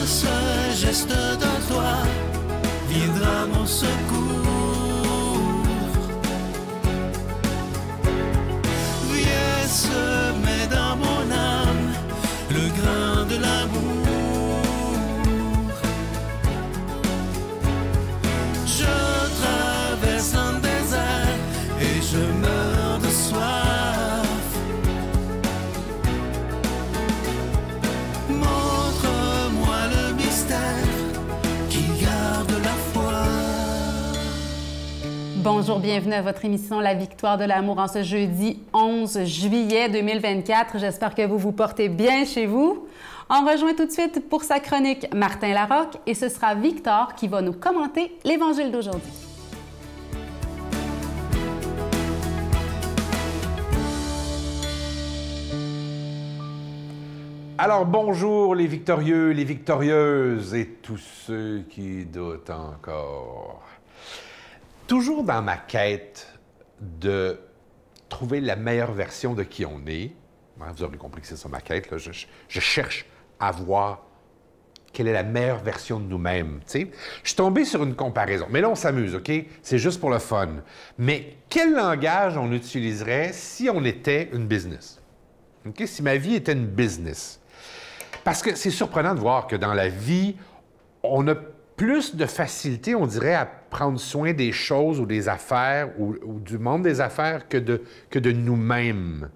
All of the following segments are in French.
ce geste de toi viendra mon secours. Viens semer dans mon âme le grain de l'amour. Je traverse un désert et je meurs de soif. Montre-moi le mystère qui garde la foi. Bonjour, bienvenue à votre émission La Victoire de l'amour en ce jeudi 11 juillet 2024. J'espère que vous vous portez bien chez vous. On rejoint tout de suite pour sa chronique Martin Larocque et ce sera Victor qui va nous commenter l'Évangile d'aujourd'hui. Alors bonjour les victorieux, les victorieuses et tous ceux qui doutent encore. Toujours dans ma quête de trouver la meilleure version de qui on est, vous aurez compris que c'est ça ma quête, là, je cherche à voir quelle est la meilleure version de nous-mêmes. Je suis tombé sur une comparaison, mais là on s'amuse, OK? C'est juste pour le fun. Mais quel langage on utiliserait si on était une business? OK? Si ma vie était une business? Parce que c'est surprenant de voir que dans la vie, on a plus de facilité, on dirait, à prendre soin des choses ou des affaires ou du monde des affaires que de nous-mêmes.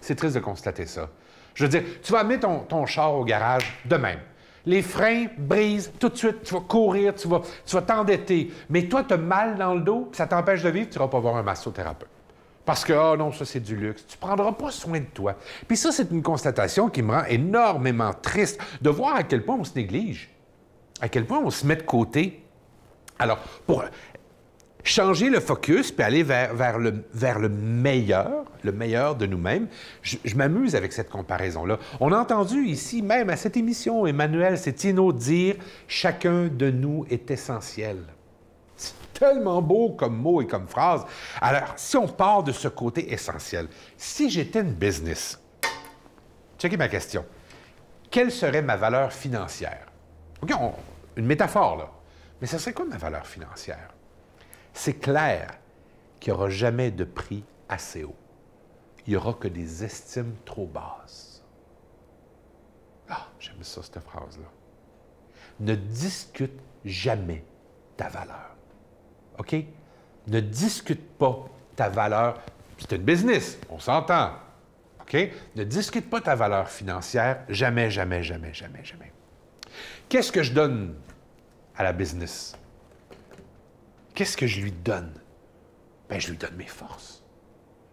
C'est triste de constater ça. Je veux dire, tu vas amener ton char au garage de même. Les freins brisent, tout de suite, tu vas courir, tu vas t'endetter. Mais toi, tu as mal dans le dos, puis ça t'empêche de vivre, tu n'iras pas voir un massothérapeute. Parce que, oh non, ça c'est du luxe. Tu ne prendras pas soin de toi. Puis ça, c'est une constatation qui me rend énormément triste de voir à quel point on se néglige, à quel point on se met de côté. Alors, pour changer le focus puis aller vers le meilleur de nous-mêmes, je m'amuse avec cette comparaison-là. On a entendu ici, même à cette émission, Emmanuel Sétino dire « Chacun de nous est essentiel ». Tellement beau comme mot et comme phrase. Alors, si on part de ce côté essentiel, si j'étais une business, checkez ma question, quelle serait ma valeur financière? OK, une métaphore, là. Mais ça serait quoi ma valeur financière? C'est clair qu'il n'y aura jamais de prix assez haut. Il n'y aura que des estimes trop basses. Ah, j'aime ça, cette phrase-là. Ne discute jamais ta valeur. OK? Ne discute pas ta valeur. C'est une business, on s'entend. OK? Ne discute pas ta valeur financière. Jamais, jamais, jamais, jamais, jamais. Qu'est-ce que je donne à la business? Qu'est-ce que je lui donne? Bien, je lui donne mes forces.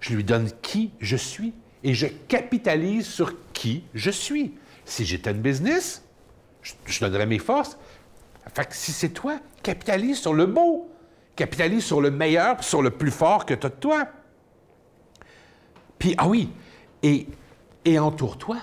Je lui donne qui je suis et je capitalise sur qui je suis. Si j'étais une business, je donnerais mes forces. Fait que si c'est toi, capitalise sur le beau. Capitalise sur le meilleur, sur le plus fort que tu as de toi. Puis, ah oui, et entoure-toi.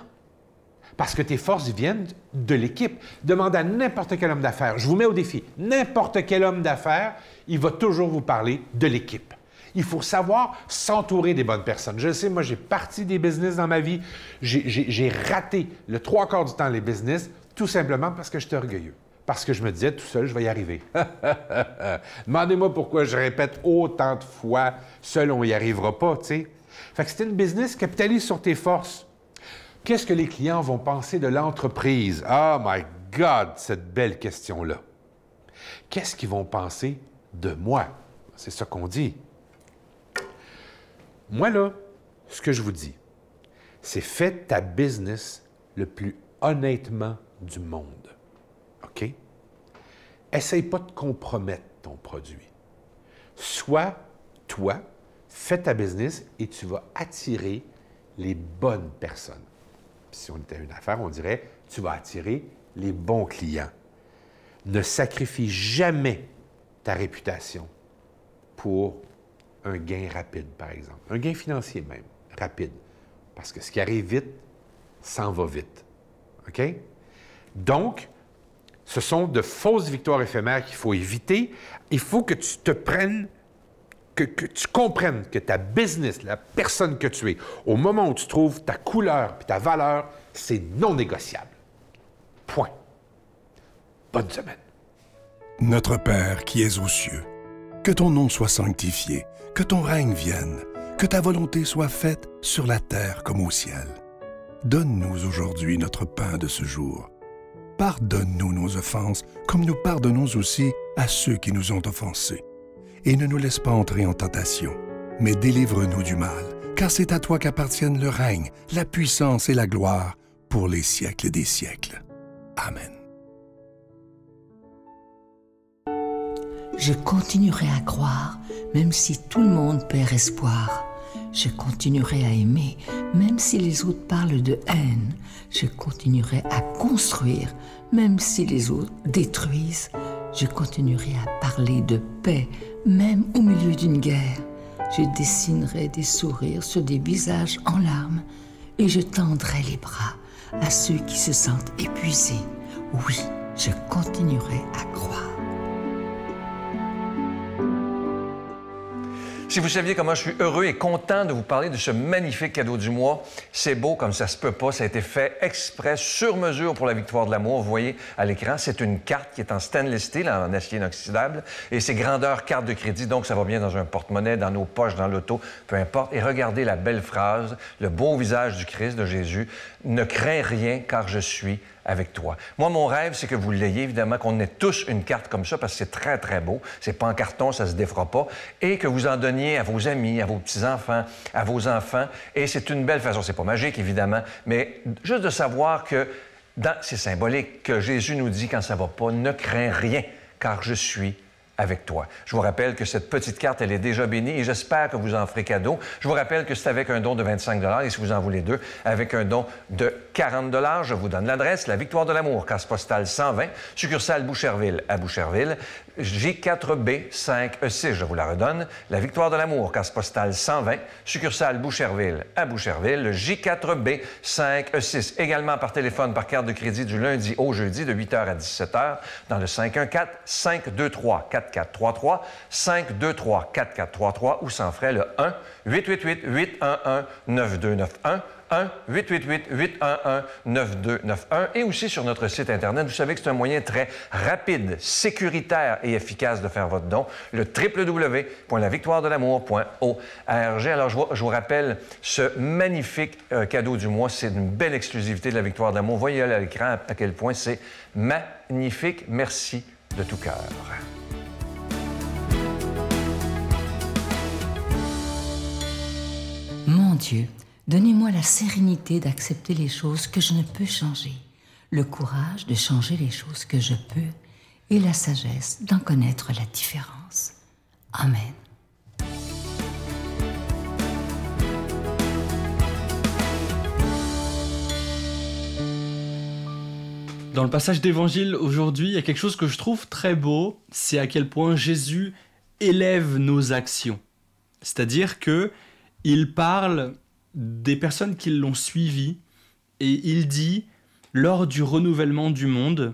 Parce que tes forces viennent de l'équipe. Demande à n'importe quel homme d'affaires. Je vous mets au défi. N'importe quel homme d'affaires, il va toujours vous parler de l'équipe. Il faut savoir s'entourer des bonnes personnes. Je sais, moi, j'ai parti des business dans ma vie. J'ai raté le 3/4 du temps les business, tout simplement parce que j'étais orgueilleux. Parce que je me disais, tout seul, je vais y arriver. Demandez-moi pourquoi je répète autant de fois, seul, on n'y arrivera pas, tu sais. Fait que c'est une business, capitalise sur tes forces. Qu'est-ce que les clients vont penser de l'entreprise? Oh my God, cette belle question-là. Qu'est-ce qu'ils vont penser de moi? C'est ça qu'on dit. Moi, là, ce que je vous dis, c'est fais ta business le plus honnêtement du monde. OK? Essaye pas de compromettre ton produit. Sois toi, fais ta business et tu vas attirer les bonnes personnes. Puis si on était une affaire, on dirait tu vas attirer les bons clients. Ne sacrifie jamais ta réputation pour un gain rapide, par exemple. Un gain financier même, rapide. Parce que ce qui arrive vite, s'en va vite. OK? Donc, ce sont de fausses victoires éphémères qu'il faut éviter. Il faut que tu te prennes, que tu comprennes que ta business, la personne que tu es, au moment où tu trouves ta couleur et ta valeur, c'est non négociable. Point. Bonne semaine. Notre Père qui es aux cieux, que ton nom soit sanctifié, que ton règne vienne, que ta volonté soit faite sur la terre comme au ciel. Donne-nous aujourd'hui notre pain de ce jour. Pardonne-nous nos offenses, comme nous pardonnons aussi à ceux qui nous ont offensés. Et ne nous laisse pas entrer en tentation, mais délivre-nous du mal, car c'est à toi qu'appartiennent le règne, la puissance et la gloire pour les siècles des siècles. Amen. Je continuerai à croire, même si tout le monde perd espoir. Je continuerai à aimer, même si les autres parlent de haine. Je continuerai à construire, même si les autres détruisent. Je continuerai à parler de paix, même au milieu d'une guerre. Je dessinerai des sourires sur des visages en larmes et je tendrai les bras à ceux qui se sentent épuisés. Oui, je continuerai à croire. Si vous saviez comment je suis heureux et content de vous parler de ce magnifique cadeau du mois, c'est beau comme ça se peut pas. Ça a été fait exprès, sur mesure pour la victoire de l'amour. Vous voyez à l'écran, c'est une carte qui est en stainless steel, en acier inoxydable, et c'est grandeur carte de crédit, donc ça va bien dans un porte-monnaie, dans nos poches, dans l'auto, peu importe. Et regardez la belle phrase, le beau visage du Christ, de Jésus. « Ne crains rien, car je suis avec toi. » Moi, mon rêve, c'est que vous l'ayez, évidemment, qu'on ait tous une carte comme ça, parce que c'est très, très beau. C'est pas en carton, ça se défera pas. Et que vous en donniez à vos amis, à vos petits-enfants, à vos enfants. Et c'est une belle façon. C'est pas magique, évidemment, mais juste de savoir que c'est symbolique, que Jésus nous dit quand ça va pas, ne crains rien, car je suis avec toi. Je vous rappelle que cette petite carte, elle est déjà bénie et j'espère que vous en ferez cadeau. Je vous rappelle que c'est avec un don de 25 $ et si vous en voulez deux, avec un don de 40 $. Je vous donne l'adresse, la Victoire de l'amour, case postale 120, succursale Boucherville à Boucherville, J4B 5E6, je vous la redonne, la Victoire de l'amour, case postale 120, succursale Boucherville à Boucherville, J4B 5E6, également par téléphone, par carte de crédit du lundi au jeudi de 8h à 17h dans le 514-523-4433, 523-4433 ou sans frais le 1-888-811-9291, 1-888-811-9291 et aussi sur notre site Internet. Vous savez que c'est un moyen très rapide, sécuritaire et efficace de faire votre don, le www.lavictoiredelamour.org. Alors, je vous rappelle ce magnifique cadeau du mois. C'est une belle exclusivité de la Victoire de l'amour. Voyez à l'écran à quel point c'est magnifique. Merci de tout cœur. Mon Dieu, donnez-moi la sérénité d'accepter les choses que je ne peux changer, le courage de changer les choses que je peux et la sagesse d'en connaître la différence. Amen. Dans le passage d'Évangile aujourd'hui, il y a quelque chose que je trouve très beau, c'est à quel point Jésus élève nos actions. C'est-à-dire que il parle des personnes qui l'ont suivi et il dit « Lors du renouvellement du monde,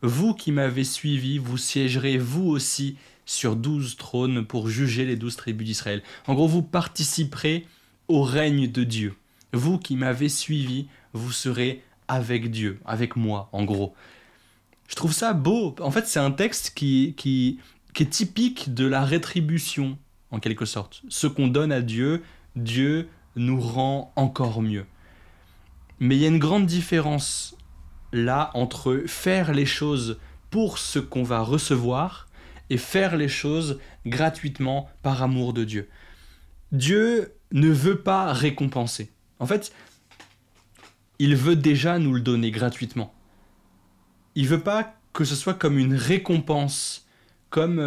vous qui m'avez suivi, vous siégerez vous aussi sur 12 trônes pour juger les 12 tribus d'Israël. » En gros, vous participerez au règne de Dieu. Vous qui m'avez suivi, vous serez avec Dieu, avec moi, en gros. Je trouve ça beau. En fait, c'est un texte qui est typique de la rétribution, en quelque sorte. Ce qu'on donne à Dieu, Dieu nous rend encore mieux. Mais il y a une grande différence là entre faire les choses pour ce qu'on va recevoir et faire les choses gratuitement par amour de Dieu. Dieu ne veut pas récompenser. En fait, il veut déjà nous le donner gratuitement. Il veut pas que ce soit comme une récompense, comme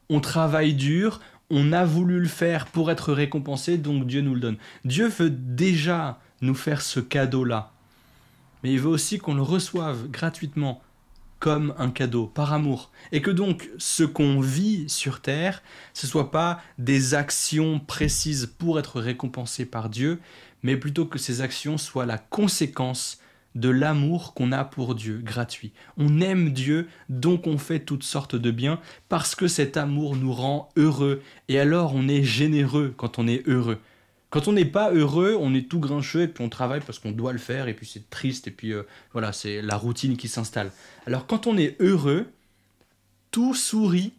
on travaille dur, on a voulu le faire pour être récompensé, donc Dieu nous le donne. Dieu veut déjà nous faire ce cadeau-là. Mais il veut aussi qu'on le reçoive gratuitement, comme un cadeau, par amour. Et que donc, ce qu'on vit sur terre, ce ne soit pas des actions précises pour être récompensé par Dieu, mais plutôt que ces actions soient la conséquence de l'amour qu'on a pour Dieu, gratuit. On aime Dieu, donc on fait toutes sortes de biens, parce que cet amour nous rend heureux. Et alors on est généreux quand on est heureux. Quand on n'est pas heureux, on est tout grincheux et puis on travaille parce qu'on doit le faire et puis c'est triste et puis voilà, c'est la routine qui s'installe. Alors quand on est heureux, tout sourit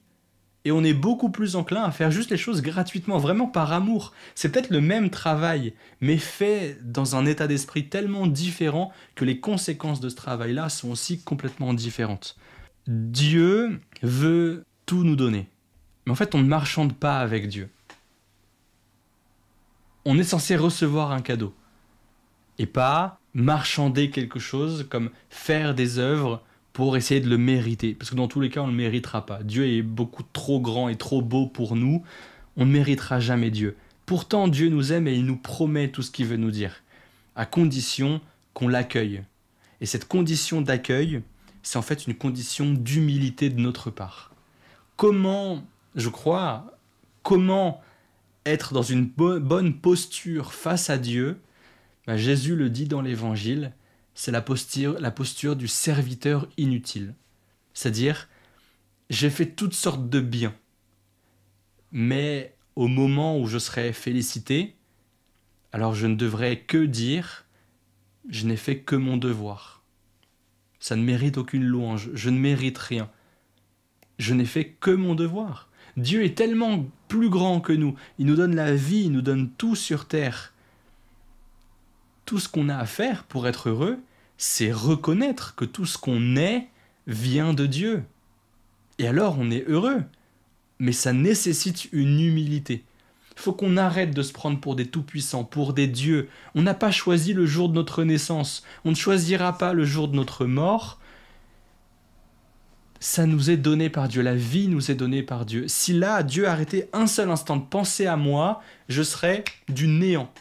et on est beaucoup plus enclin à faire juste les choses gratuitement, vraiment par amour. C'est peut-être le même travail, mais fait dans un état d'esprit tellement différent que les conséquences de ce travail-là sont aussi complètement différentes. Dieu veut tout nous donner. Mais en fait, on ne marchande pas avec Dieu. On est censé recevoir un cadeau et pas marchander quelque chose comme faire des œuvres pour essayer de le mériter. Parce que dans tous les cas, on ne le méritera pas. Dieu est beaucoup trop grand et trop beau pour nous. On ne méritera jamais Dieu. Pourtant, Dieu nous aime et il nous promet tout ce qu'il veut nous dire, à condition qu'on l'accueille. Et cette condition d'accueil, c'est en fait une condition d'humilité de notre part. Comment, je crois, comment être dans une bonne posture face à Dieu, Jésus le dit dans l'Évangile, c'est la posture du serviteur inutile. C'est-à-dire, j'ai fait toutes sortes de biens, mais au moment où je serai félicité, alors je ne devrais que dire, je n'ai fait que mon devoir. Ça ne mérite aucune louange, je ne mérite rien. Je n'ai fait que mon devoir. Dieu est tellement plus grand que nous. Il nous donne la vie, il nous donne tout sur terre. Tout ce qu'on a à faire pour être heureux, c'est reconnaître que tout ce qu'on est vient de Dieu. Et alors on est heureux. Mais ça nécessite une humilité. Il faut qu'on arrête de se prendre pour des tout-puissants, pour des dieux. On n'a pas choisi le jour de notre naissance. On ne choisira pas le jour de notre mort. Ça nous est donné par Dieu, la vie nous est donnée par Dieu. Si là, Dieu arrêtait un seul instant de penser à moi, je serais du néant.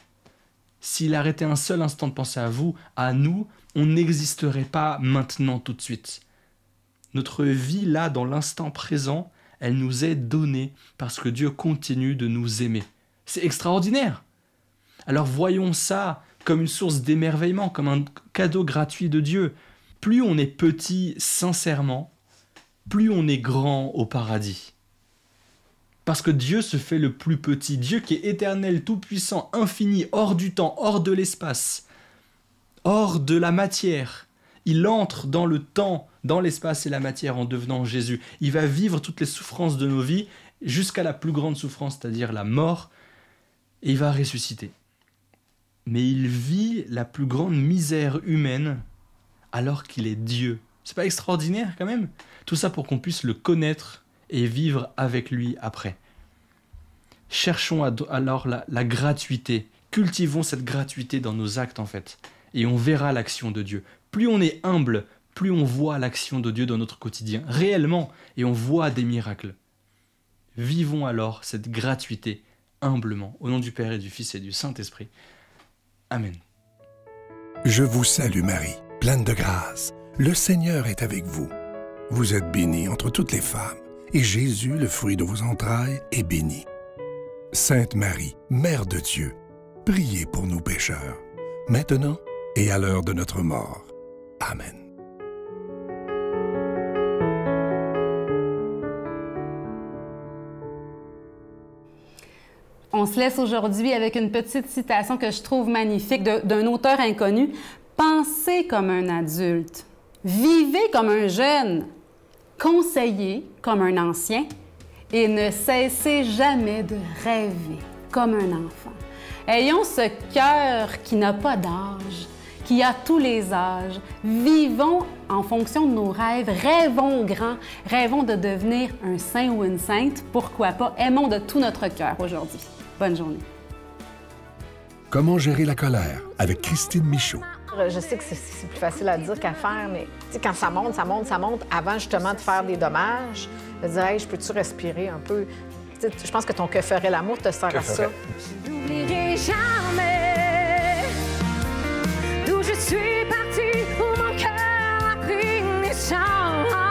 S'il arrêtait un seul instant de penser à vous, à nous, on n'existerait pas maintenant tout de suite. Notre vie là, dans l'instant présent, elle nous est donnée parce que Dieu continue de nous aimer. C'est extraordinaire. Alors voyons ça comme une source d'émerveillement, comme un cadeau gratuit de Dieu. Plus on est petit sincèrement, plus on est grand au paradis. Parce que Dieu se fait le plus petit, Dieu qui est éternel, tout-puissant, infini, hors du temps, hors de l'espace, hors de la matière. Il entre dans le temps, dans l'espace et la matière en devenant Jésus. Il va vivre toutes les souffrances de nos vies jusqu'à la plus grande souffrance, c'est-à-dire la mort, et il va ressusciter. Mais il vit la plus grande misère humaine alors qu'il est Dieu. C'est pas extraordinaire quand même? Tout ça pour qu'on puisse le connaître et vivre avec lui après. Cherchons alors la gratuité. Cultivons cette gratuité dans nos actes en fait. Et on verra l'action de Dieu. Plus on est humble, plus on voit l'action de Dieu dans notre quotidien, réellement, et on voit des miracles. Vivons alors cette gratuité humblement, au nom du Père et du Fils et du Saint-Esprit. Amen. Je vous salue Marie, pleine de grâce. Le Seigneur est avec vous. Vous êtes bénie entre toutes les femmes, et Jésus, le fruit de vos entrailles, est béni. Sainte Marie, Mère de Dieu, priez pour nous pécheurs, maintenant et à l'heure de notre mort. Amen. On se laisse aujourd'hui avec une petite citation que je trouve magnifique d'un auteur inconnu. « Pensez comme un adulte, vivez comme un jeune, conseillez comme un ancien et ne cessez jamais de rêver comme un enfant. » Ayons ce cœur qui n'a pas d'âge, qui a tous les âges. Vivons en fonction de nos rêves, rêvons grand, rêvons de devenir un saint ou une sainte, pourquoi pas, aimons de tout notre cœur aujourd'hui. Bonne journée. Comment gérer la colère avec Christine Michaud. Je sais que c'est plus facile à dire qu'à faire, mais quand ça monte, avant justement de faire des dommages, de dire hey, « je peux-tu respirer un peu? » Je pense que ton « que ferait l'amour » te sert à ça. Je n'oublierai jamais d'où je suis partie, où mon cœur a pris naissance.